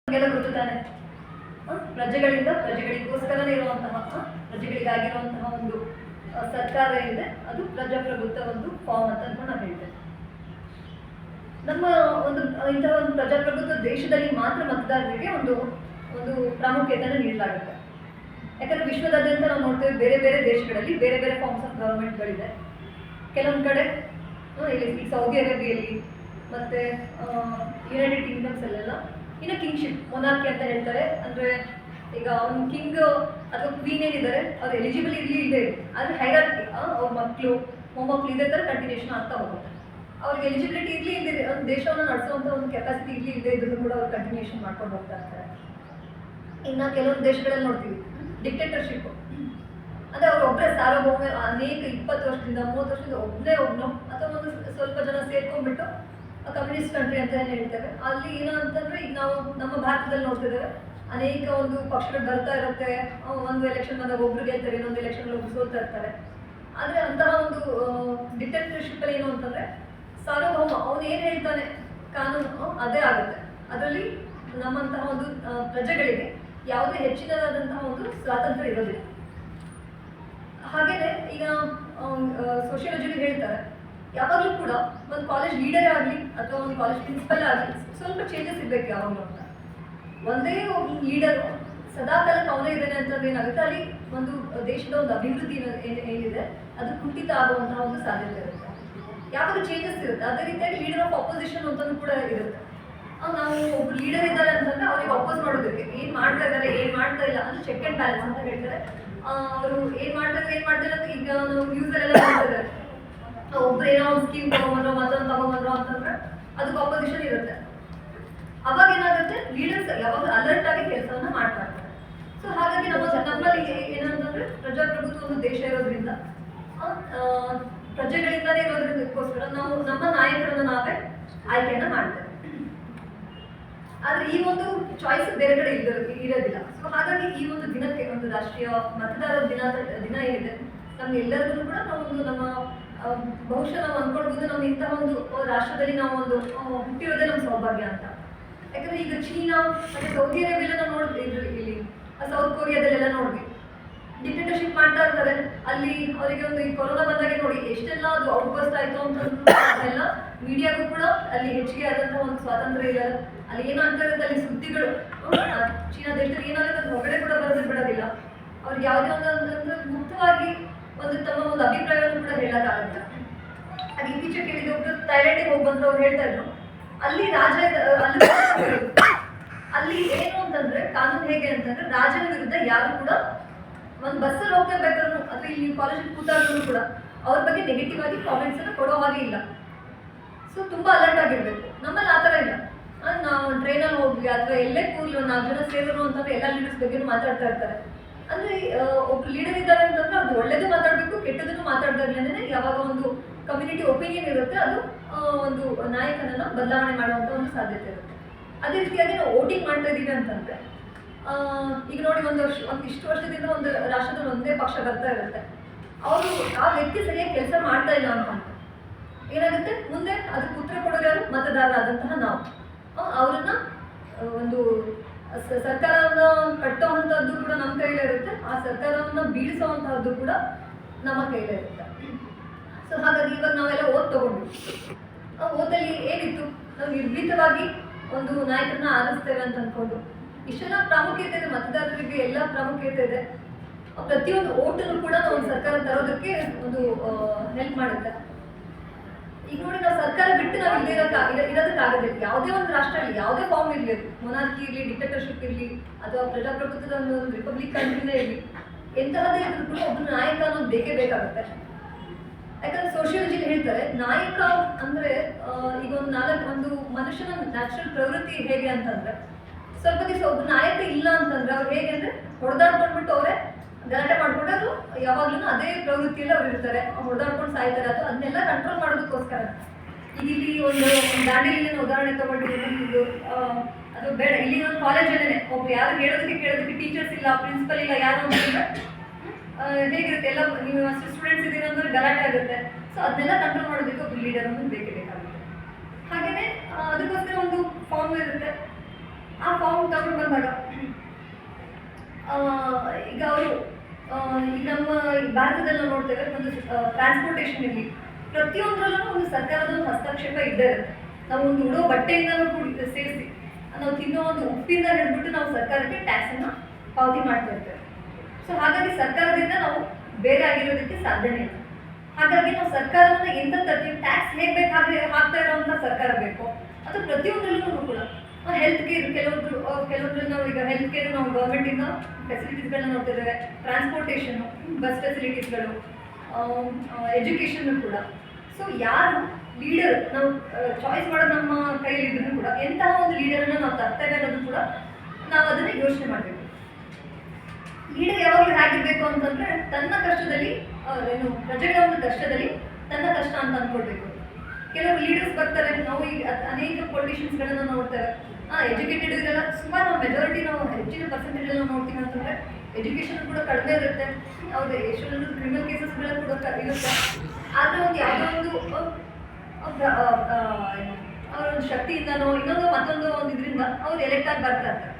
ನಮಗೆಲ್ಲ ಗೊತ್ತು ತಾನೆ, ಪ್ರಜೆಗಳಿಂದ ಪ್ರಜೆಗಳಿಗೋಸ್ಕರನೇ ಇರುವಂತಹ ಪ್ರಜೆಗಳಿಗಾಗಿರುವಂತಹ ಒಂದು ಸರ್ಕಾರ ಇದೆ, ಅದು ಪ್ರಜಾಪ್ರಭುತ್ವ ಒಂದು ಫಾರ್ಮ್ ಅಂತ ನಾವು ಹೇಳ್ತೇವೆ. ನಮ್ಮ ಒಂದು ಇಂತಹ ಒಂದು ಪ್ರಜಾಪ್ರಭುತ್ವ ದೇಶದಲ್ಲಿ ಮಾತ್ರ ಮತದಾರರಿಗೆ ಒಂದು ಒಂದು ಪ್ರಾಮುಖ್ಯತೆಯನ್ನು ನೀಡಲಾಗುತ್ತೆ. ಯಾಕಂದ್ರೆ ವಿಶ್ವದಾದ್ಯಂತ ನಾವು ನೋಡ್ತೇವೆ, ಬೇರೆ ಬೇರೆ ದೇಶಗಳಲ್ಲಿ ಬೇರೆ ಬೇರೆ ಫಾರ್ಮ್ಸ್ ಆಫ್ ಗವರ್ಮೆಂಟ್ಗಳಿದೆ. ಕೆಲವೊಂದು ಕಡೆ ಇಲ್ಲಿ ಸೌದಿ ಅರೇಬಿಯಲ್ಲಿ ಮತ್ತೆ ಯುನೈಟೆಡ್ ಕಿಂಗ್ಡಮ್ಸ್ ಅಲ್ಲೆಲ್ಲ ಇನ್ನು ಕಿಂಗ್ಶಿಪ್ ಮೊನಾರ್ಕಿ ಅಂತ ಹೇಳ್ತಾರೆ. ಅಂದರೆ ಈಗ ಅವ್ನು ಕಿಂಗ್ ಅಥವಾ ಕ್ವೀನ್ ಏನಿದ್ದಾರೆ ಅವ್ರು ಎಲಿಜಿಬಲ್ ಇರಲಿ ಇಲ್ಲದೆ ಇರಲಿ, ಆದರೆ ಹೈರಾರ್ಕಿ ಅವ್ರ ಮಕ್ಕಳು ಮೊಮ್ಮಕ್ಕಳು ಇದೇ ಥರ ಕಂಟಿನ್ಯೂಷನ್ ಆಗ್ತಾ ಹೋಗುತ್ತೆ. ಅವ್ರಿಗೆ ಎಲಿಜಿಬಿಲಿಟಿ ಇರಲಿ ಇಲ್ಲದೆ ಒಂದು ದೇಶವನ್ನು ನಡೆಸುವಂಥ ಒಂದು ಕೆಪಾಸಿಟಿ ಇರಲಿ ಇಲ್ಲದೆ ಇದ್ರೂ ಕೂಡ ಅವ್ರು ಕಂಟಿನ್ಯೂಷನ್ ಮಾಡ್ಕೊಂಡು ಹೋಗ್ತಾ ಇರ್ತಾರೆ. ಇನ್ನು ಕೆಲವೊಂದು ದೇಶಗಳಲ್ಲಿ ನೋಡ್ತೀವಿ ಡಿಕ್ಟೇಟರ್ಶಿಪ್, ಅಂದರೆ ಅವ್ರೊಬ್ಬರೇ ಸಾರ್ವಭೌಮ ಅನೇಕ 20 ವರ್ಷದಿಂದ 30 ವರ್ಷದಿಂದ ಒಬ್ಬನು ಅಥವಾ ಒಂದು ಸ್ವಲ್ಪ ಜನ ಸೇರ್ಕೊಂಡ್ಬಿಟ್ಟು ಕಮ್ಯುನಿಸ್ಟ್ ಕಂಟ್ರಿ ಅಂತ ಹೇಳ್ತೇವೆ. ಅಲ್ಲಿ ಏನು ಅಂತಂದರೆ, ಈಗ ನಾವು ನಮ್ಮ ಭಾರತದಲ್ಲಿ ನೋಡ್ತಿದ್ದೇವೆ, ಅನೇಕ ಒಂದು ಪಕ್ಷಗಳು ಬರ್ತಾ ಇರುತ್ತೆ. ಒಂದು ಎಲೆಕ್ಷನ್ ಬಂದಾಗ ಒಬ್ರು ಗೆಲ್ತಾರೆ, ಇನ್ನೊಂದು ಎಲೆಕ್ಷನ್ ಒಬ್ರು ಸೋಲ್ತಾ ಇರ್ತಾರೆ. ಆದರೆ ಅಂತಹ ಒಂದು ಡಿಕ್ಟೇಟರ್ಶಿಪ್ಪಲ್ಲಿ ಏನು ಅಂತಂದರೆ ಸಾರ್ವಭೌಮ ಅವನು ಏನು ಹೇಳ್ತಾನೆ ಕಾನೂನು ಅದೇ ಆಗುತ್ತೆ. ಅದರಲ್ಲಿ ನಮ್ಮಂತಹ ಒಂದು ಪ್ರಜೆಗಳಿಗೆ ಯಾವುದೇ ಹೆಚ್ಚಿನದಾದಂತಹ ಒಂದು ಸ್ವಾತಂತ್ರ್ಯ ಇರೋದಿಲ್ಲ. ಹಾಗೆಯೇ ಈಗ ಸೋಷಿಯಾಲಜಿಲಿ ಹೇಳ್ತಾರೆ, ಯಾವಾಗಲೂ ಕೂಡ ಒಂದು ಕಾಲೇಜ್ ಲೀಡರೇ ಆಗಲಿ ಅಥವಾ ಒಂದು ಕಾಲೇಜ್ ಪ್ರಿನ್ಸಿಪಲ್ ಆಗಲಿ ಸ್ವಲ್ಪ ಚೇಂಜಸ್ ಇರಬೇಕು ಯಾವಾಗಲೂ ಅಂತ. ಒಂದೇ ಲೀಡರು ಸದಾಕಾಲಕ್ಕೆ ಅವನೇ ಇದ್ದಾನೆ ಅಂತಂದ್ರೆ ಏನಾಗುತ್ತೆ, ಅಲ್ಲಿ ಒಂದು ದೇಶದ ಒಂದು ಅಭಿವೃದ್ಧಿ ಏನಿದೆ ಅದು ಕುಂಠಿತ ಆಗುವಂತಹ ಒಂದು ಸಾಧ್ಯತೆ ಇರುತ್ತೆ. ಯಾವಾಗ ಚೇಂಜಸ್ ಇರುತ್ತೆ, ಅದೇ ರೀತಿಯಾಗಿ ಲೀಡರ್ ಆಫ್ ಅಪೋಸಿಷನ್ ಅಂತಲೂ ಕೂಡ ಇರುತ್ತೆ. ನಾವು ಒಬ್ರು ಲೀಡರ್ ಇದ್ದಾರೆ ಅಂತಂದ್ರೆ ಅವ್ರಿಗೆ ಅಪೋಸ್ ಮಾಡೋದಕ್ಕೆ ಏನು ಮಾಡ್ತಾ ಇದ್ದಾರೆ ಏನು ಮಾಡ್ತಾ ಇಲ್ಲ ಅಂದ್ರೆ ಚೆಕ್ ಆ್ಯಂಡ್ ಬ್ಯಾಲೆನ್ಸ್ ಅಂತ ಹೇಳ್ತಾರೆ. ಅವರು ಏನು ಮಾಡ್ತಾ ಇದ್ದಾರೆ ಏನು ಮಾಡ್ತಾ ಇಲ್ಲ ಅಂತ ಈಗ ನಾವು ನ್ಯೂಸಲ್ಲೆಲ್ಲ ಮಾಡ್ತಿದ್ದಾರೆ. ಒಬ್ರು ಏನೋ ಒಂದು ಸ್ಕೀಮ್ ತಗೊಂಡ್ಬಂದ್ರು ಮತ್ತೊಂದು ತಗೊಂಡ್ಬಂದ್ರು ಅಂತಂದ್ರೆ ಅದಕ್ಕೆ ಅಪೋಸಿಷನ್ ಇರುತ್ತೆ. ಅವಾಗ ಏನಾಗುತ್ತೆ, ಲೀಡರ್ಸ್ ಯಾವಾಗ ಅಲರ್ಟ್ ಆಗಿ ಕೆಲಸವನ್ನ ಮಾಡ್ತಾ ಇರ್ತಾರೆ. ಸೊ ಹಾಗಾಗಿ ನಮ್ಮಲ್ಲಿ ಏನಂತಂದ್ರೆ ಪ್ರಜಾಪ್ರಭುತ್ವ ಒಂದು ದೇಶ ಇರೋದ್ರಿಂದ ಪ್ರಜೆಗಳಿಂದಲೇ ಇರೋದ್ರಿಂದಕ್ಕೋಸ್ಕರ ನಾವು ನಮ್ಮ ನಾಯಕರನ್ನ ನಾವೇ ಆಯ್ಕೆಯನ್ನ ಮಾಡ್ತೇವೆ. ಆದರೆ ಈ ಒಂದು ಚಾಯ್ಸ್ ಬೇರೆ ಕಡೆ ಇರೋದಿಲ್ಲ. ಸೊ ಹಾಗಾಗಿ ಈ ಒಂದು ದಿನಕ್ಕೆ ಒಂದು ರಾಷ್ಟ್ರೀಯ ಮತದಾರರ ದಿನ ಏನಿದೆ, ನಮ್ಗೆಲ್ಲರಿಗೂ ಕೂಡ ನಾವು ನಮ್ಮ ಬಹುಶಃ ನಾವು ಅಂದ್ಕೊಳ್ಬೋದು, ನಮ್ಮ ಇಂತಹ ಒಂದು ರಾಷ್ಟ್ರದಲ್ಲಿ ನಾವು ಒಂದು ಹುಟ್ಟಿರೋದೇ ನಮ್ಮ ಸೌಭಾಗ್ಯ ಅಂತ. ಯಾಕಂದ್ರೆ ಈಗ ಚೀನಾ ಮತ್ತೆ ಸೌದಿ ಅರೇಬಿಯಾ ನಾವು ನೋಡಿದ್ವಿ, ಇಲ್ಲಿ ಸೌತ್ ಕೊರಿಯಾದಲ್ಲೆಲ್ಲ ನೋಡಿದ್ವಿ ಡಿಕ್ಟೇಟರ್ಶಿಪ್ ಮಾಡ್ತಾ ಇರ್ತಾರೆ. ಅಲ್ಲಿ ಅವರಿಗೆ ಒಂದು ಈ ಕೊರೋನಾ ಬಂದಾಗೆ ನೋಡಿ ಎಷ್ಟೆಲ್ಲ ಅದು ಔಟ್ಬಸ್ಟ್ ಆಯಿತು ಅಂತಂದೆಲ್ಲ ಮೀಡಿಯಾಗೂ ಕೂಡ ಅಲ್ಲಿ ಹೆಚ್ಚಿಗೆ ಆದಂತಹ ಒಂದು ಸ್ವಾತಂತ್ರ್ಯ ಇಲ್ಲ. ಅಲ್ಲಿ ಏನಾಗ್ತಾ ಇರುತ್ತೆ, ಅಲ್ಲಿ ಸುದ್ದಿಗಳು ಚೀನಾ ದೇಶದಲ್ಲಿ ಏನಾಗುತ್ತೆ ಅದು ಹೊರಗಡೆ ಕೂಡ ಬಿಡೋದಿಲ್ಲ. ಅವ್ರಿಗೆ ಯಾವುದೇ ಒಂದು ಮುಕ್ತವಾಗಿ ಒಂದು ತಮ್ಮ ಒಂದು ಅಭಿಪ್ರಾಯವನ್ನು ಕೂಡ ಹೇಳೋಕ್ಕಾಗಲ್ಲ. ಅದು ಇತ್ತೀಚೆಗೆ ಕೇಳಿದ ಒಬ್ರು ಥೈಲ್ಯಾಂಡಿಗೆ ಹೋಗಿ ಬಂದ್ರು, ಅವ್ರು ಹೇಳ್ತಾ ಇದ್ರು ಅಲ್ಲಿ ಅಲ್ಲಿ ಏನು ಅಂತಂದ್ರೆ ಕಾನೂನು ಹೇಗೆ ಅಂತಂದ್ರೆ ರಾಜನ ವಿರುದ್ಧ ಯಾರು ಕೂಡ ಒಂದು ಬಸ್ಸಲ್ಲಿ ಹೋಗ್ತಾ ಇರ್ಬೇಕಾದ್ರು ಅಥವಾ ಇಲ್ಲಿ ಕಾಲೇಜಲ್ಲಿ ಕೂತಾದ್ರು ಕೂಡ ಅವ್ರ ಬಗ್ಗೆ ನೆಗೆಟಿವ್ ಆಗಿ ಕಾಮೆಂಟ್ಸ್ ಅನ್ನು ಕೊಡೋ ಹಾಗೆ ಇಲ್ಲ. ಸೊ ತುಂಬಾ ಅಲರ್ಟ್ ಆಗಿರ್ಬೇಕು. ನಮ್ಮಲ್ಲಿ ಆ ಥರ ಇಲ್ಲ. ನಾವು ಟ್ರೈನಲ್ಲಿ ಹೋಗ್ಲಿ ಅಥವಾ ಎಲ್ಲೇ ಕೂರ್ಲಿ ಒಂದು 4 ಜನ ಸೇರಿದ್ರು ಅಂತಂದ್ರೆ ಎಲ್ಲ ಲೀಡರ್ಸ್ ಬಗ್ಗೆ ಮಾತಾಡ್ತಾ ಇರ್ತಾರೆ. ಅಂದ್ರೆ ಒಬ್ರು ಲೀಡರ್ ಇದ್ದಾರೆ ಅಂತಂದ್ರೆ ಅದು ಒಳ್ಳೇದು ಮಾತಾಡಬೇಕು, ಕೆಟ್ಟದನ್ನು ಮಾತಾಡ್ತಾ ಇರ್ಲೇನೆ ಯಾವಾಗ ಒಂದು ಕಮ್ಯುನಿಟಿ ಒಪಿನಿಯನ್ ಇರುತ್ತೆ ಅದು ಒಂದು ನಾಯಕನನ್ನ ಬದಲಾವಣೆ ಮಾಡುವಂಥ ಒಂದು ಸಾಧ್ಯತೆ ಇರುತ್ತೆ. ಅದೇ ರೀತಿಯಾಗಿ ನಾವು ವೋಟಿಂಗ್ ಮಾಡ್ತಾ ಇದ್ದೀವಿ ಅಂತಂದ್ರೆ ಈಗ ನೋಡಿ ಒಂದಿಷ್ಟು ವರ್ಷದಿಂದ ಒಂದು ರಾಷ್ಟ್ರದಲ್ಲಿ ಒಂದೇ ಪಕ್ಷ ಬರ್ತಾ ಇರುತ್ತೆ. ಅವರು ಆ ವ್ಯಕ್ತಿ ಸರಿಯಾಗಿ ಕೆಲಸ ಮಾಡ್ತಾ ಇಲ್ಲ ಅಂತ ಏನಾಗುತ್ತೆ, ಮುಂದೆ ಅದಕ್ಕೆ ಉತ್ತರ ಕೊಡೋರು ಯಾರು, ಮತದಾರರಾದಂತಹ ನಾವು. ಅವರನ್ನ ಒಂದು ಸರ್ಕಾರವನ್ನು ಕಟ್ಟುವಂಥದ್ದು ಕೂಡ ನಮ್ಮ ಕೈಲೇ ಇರುತ್ತೆ, ಆ ಸರ್ಕಾರವನ್ನು ಬೀಳಿಸುವಂತಹದ್ದು ಕೂಡ ನಮ್ಮ ಕೈಲೇ ಇರುತ್ತೆ. ಸೊ ಹಾಗಾಗಿ ಇವಾಗ ನಾವೆಲ್ಲ ಓದ್ ತಗೊಂಡ್ವಿ. ಓದಲ್ಲಿ ಏನಿತ್ತು, ನಾವು ನಿರ್ಭೀತವಾಗಿ ಒಂದು ನಾಯಕರನ್ನ ಆರಿಸ್ತೇವೆ ಅಂತ ಅಂದ್ಕೊಂಡು ಇಷ್ಟೆಲ್ಲ ಪ್ರಾಮುಖ್ಯತೆ ಇದೆ, ಮತದಾರರಿಗೆ ಎಲ್ಲ ಪ್ರಾಮುಖ್ಯತೆ ಇದೆ. ಪ್ರತಿಯೊಂದು ಓಟನ್ನು ಕೂಡ ನಾವು ಸರ್ಕಾರ ತರೋದಕ್ಕೆ ಒಂದು ಹೆಲ್ಪ್ ಮಾಡುತ್ತೆ. ಈಗ ನೋಡಿ, ನಾವು ಸರ್ಕಾರ ಬಿಟ್ಟು ನಾವು ಇರೋದಕ್ಕಾಗೋದಿಲ್ಲ. ಯಾವುದೇ ಒಂದು ರಾಷ್ಟ್ರ ಇರಲಿ, ಯಾವುದೇ ಫಾರ್ಮ್ ಇರಲಿ, ಮೊನಾರ್ಕಿ ಇರಲಿ, ಡಿಕ್ಟೇಟರ್ಶಿಪ್ ಇರಲಿ ಅಥವಾ ಪ್ರಜಾಪ್ರಭುತ್ವದ ಒಂದು ರಿಪಬ್ಲಿಕ್ ಕಂಟ್ರಿನೇ ಇರಲಿ, ಎಂತಹದೇ ಇದ್ರೂ ಕೂಡ ಒಬ್ಬ ನಾಯಕ ಅನ್ನೋದು ಬೇಕೇ ಬೇಕಾಗುತ್ತೆ. ಯಾಕಂದ್ರೆ ಸೋಷಿಯಾಲಜಿಲಿ ಹೇಳ್ತಾರೆ, ನಾಯಕ ಅಂದ್ರೆ ಈಗ ಒಂದು ಮನುಷ್ಯನ ನ್ಯಾಚುರಲ್ ಪ್ರವೃತ್ತಿ ಹೇಗೆ ಅಂತಂದ್ರೆ, ಸ್ವಲ್ಪ ದಿವಸ ಒಬ್ಬ ನಾಯಕ ಇಲ್ಲ ಅಂತಂದ್ರೆ ಅವ್ರು ಹೇಗೆ ಅಂದ್ರೆ ಹೊಡೆದಾಡ್ಕೊಂಡ್ಬಿಟ್ಟು ಅವರೇ ಗಲಾಟೆ ಮಾಡ್ಕೊಂಡು ಅದು ಯಾವಾಗ್ಲೂ ಅದೇ ಪ್ರವೃತ್ತಿಯಲ್ಲಿ ಅವ್ರು ಇರ್ತಾರೆ, ಹೊಡೆದಾಡ್ಕೊಂಡು ಸಾಯ್ತಾರೆ. ಅಥವಾ ಅದನ್ನೆಲ್ಲ ಕಂಟ್ರೋಲ್ ಮಾಡೋದಕ್ಕೋಸ್ಕರ ಈಗ ಇಲ್ಲಿ ಒಂದು ದಾಂಡೇಲಿನ ಉದಾಹರಣೆ ತಗೊಂಡಿದ್ದು, ಅದು ಬೇಡ, ಇಲ್ಲಿ ಒಂದು ಕಾಲೇಜಲ್ಲೇ ಒಬ್ರು ಯಾರು ಕೇಳೋದಕ್ಕೆ ಟೀಚರ್ಸ್ ಇಲ್ಲ, ಪ್ರಿನ್ಸಿಪಲ್ ಇಲ್ಲ, ಯಾರು ಅಂತಂದ್ರೆ ಹೇಗಿರುತ್ತೆ, ಎಲ್ಲ ನೀವು ಅಷ್ಟು ಸ್ಟೂಡೆಂಟ್ಸ್ ಇದ್ದೀರ ಅಂದ್ರೆ ಗಲಾಟೆ ಆಗುತ್ತೆ. ಸೊ ಅದನ್ನೆಲ್ಲ ಕಂಟ್ರೋಲ್ ಮಾಡೋದಕ್ಕೆ ಒಬ್ಬರು ಲೀಡರ್ ಬೇಕೇ ಬೇಕಾಗುತ್ತೆ. ಹಾಗೆಯೇ ಅದಕ್ಕೋಸ್ಕರ ಒಂದು ಫಾರ್ಮ್ ಇರುತ್ತೆ. ಆ ಫಾರ್ಮ್ ತಗೊಂಡು ಬಂದಾಗ ಈಗ ಅವರು ಈಗ ನಮ್ಮ ಭಾರತದಲ್ಲಿ ನಾವು ನೋಡ್ತೇವೆ ಒಂದು ಟ್ರಾನ್ಸ್ಪೋರ್ಟೇಷನ್ ಇರಲಿ, ಪ್ರತಿಯೊಂದರಲ್ಲೂ ಒಂದು ಸರ್ಕಾರದ ಒಂದು ಹಸ್ತಕ್ಷೇಪ ಇದ್ದೇ ಇರುತ್ತೆ. ನಾವು ಒಂದು ಉಡೋ ಬಟ್ಟೆಯಿಂದಲೂ ಕೂಡ ಸೇರಿಸಿ, ನಾವು ತಿನ್ನೋ ಒಂದು ಉಪ್ಪಿಂದ ಹಿಡಿದ್ಬಿಟ್ಟು ನಾವು ಸರ್ಕಾರಕ್ಕೆ ಟ್ಯಾಕ್ಸನ್ನು ಪಾವತಿ ಮಾಡ್ತಾ ಇರ್ತೇವೆ. ಸೊ ಹಾಗಾಗಿ ಸರ್ಕಾರದಿಂದ ನಾವು ಬೇರೆ ಆಗಿರೋದಕ್ಕೆ ಸಾಧ್ಯನೇ ಇಲ್ಲ. ಹಾಗಾಗಿ ನಾವು ಸರ್ಕಾರವನ್ನು ಎಂತ ತರ್ತೀವಿ, ಟ್ಯಾಕ್ಸ್ ಹೇಗೆ ಬೇಕಾದ್ರೆ ಹಾಕ್ತಾ ಇರೋವಂಥ ಸರ್ಕಾರ ಬೇಕು. ಅದು ಪ್ರತಿಯೊಂದರಲ್ಲೂ ಕೂಡ ಹೆಲ್ತ್ ಕೇರ್, ಕೆಲವೊಂದ್ರಲ್ಲಿ ನಾವು ಈಗ ಹೆಲ್ತ್ ಕೇರ್ ನಾವು ಗೌರ್ಮೆಂಟಿಂದ ಫೆಸಿಲಿಟೀಸ್ಗಳನ್ನ ನೋಡ್ತಿದ್ದೇವೆ. ಟ್ರಾನ್ಸ್ಪೋರ್ಟೇಷನ್ನು, ಬಸ್ ಫೆಸಿಲಿಟೀಸ್ಗಳು, ಎಜುಕೇಷನ್ನು ಕೂಡ. ಸೊ ಯಾರು ಲೀಡರ್ ನಾವು ಚಾಯ್ಸ್ ಮಾಡೋದು ನಮ್ಮ ಕೈಯಲ್ಲಿದ್ರೂ ಕೂಡ ಎಂತಹ ಒಂದು ಲೀಡರನ್ನು ನಾವು ತರ್ತೇವೆ ಅನ್ನೋದು ಕೂಡ ನಾವು ಅದನ್ನು ಯೋಚನೆ ಮಾಡಬೇಕು. ಲೀಡರ್ ಯಾವಾಗಲೂ ಹೇಗಿರಬೇಕು ಅಂತಂದರೆ ತನ್ನ ಕಷ್ಟದಲ್ಲಿ ಏನು ಪ್ರಜೆಗಳ ಒಂದು ಕಷ್ಟದಲ್ಲಿ ತನ್ನ ಕಷ್ಟ ಅಂತ ಅಂದ್ಕೊಳ್ಬೇಕು. ಕೆಲವು ಲೀಡರ್ಸ್ ಬರ್ತಾರೆ, ನಾವು ಈಗ ಅನೇಕ ಪೊಲಿಟಿಷಿಯನ್ಸ್ಗಳನ್ನು ನೋಡ್ತೇವೆ. ಎಜುಕೇಟೆಡ್ ಇದೆಲ್ಲ ಸುಮಾರು ನಾವು ಮೆಜಾರಿಟಿ ನಾವು ಹೆಚ್ಚಿನ ಪರ್ಸೆಂಟೇಜಲ್ಲಿ ನಾವು ನೋಡ್ತೀವಿ ಅಂತಂದರೆ ಎಜುಕೇಷನ್ ಕೂಡ ಕಡಿಮೆ ಇರುತ್ತೆ. ಅವ್ರಿಗೆ ಎಷ್ಟೊಂದು ಕ್ರಿಮಿನಲ್ ಕೇಸಸ್ಗಳ ಕೂಡ ಇರುತ್ತೆ. ಆದರೆ ಒಂದು ಯಾವುದೋ ಒಂದು ಅವರ ಒಂದು ಶಕ್ತಿಯಿಂದನೋ ಇನ್ನೊಂದು ಮತ್ತೊಂದು ಒಂದು ಇದರಿಂದ ಅವ್ರು ಎಲೆಕ್ಟ್ ಆಗಿ ಬರ್ತಾ ಇರ್ತಾರೆ.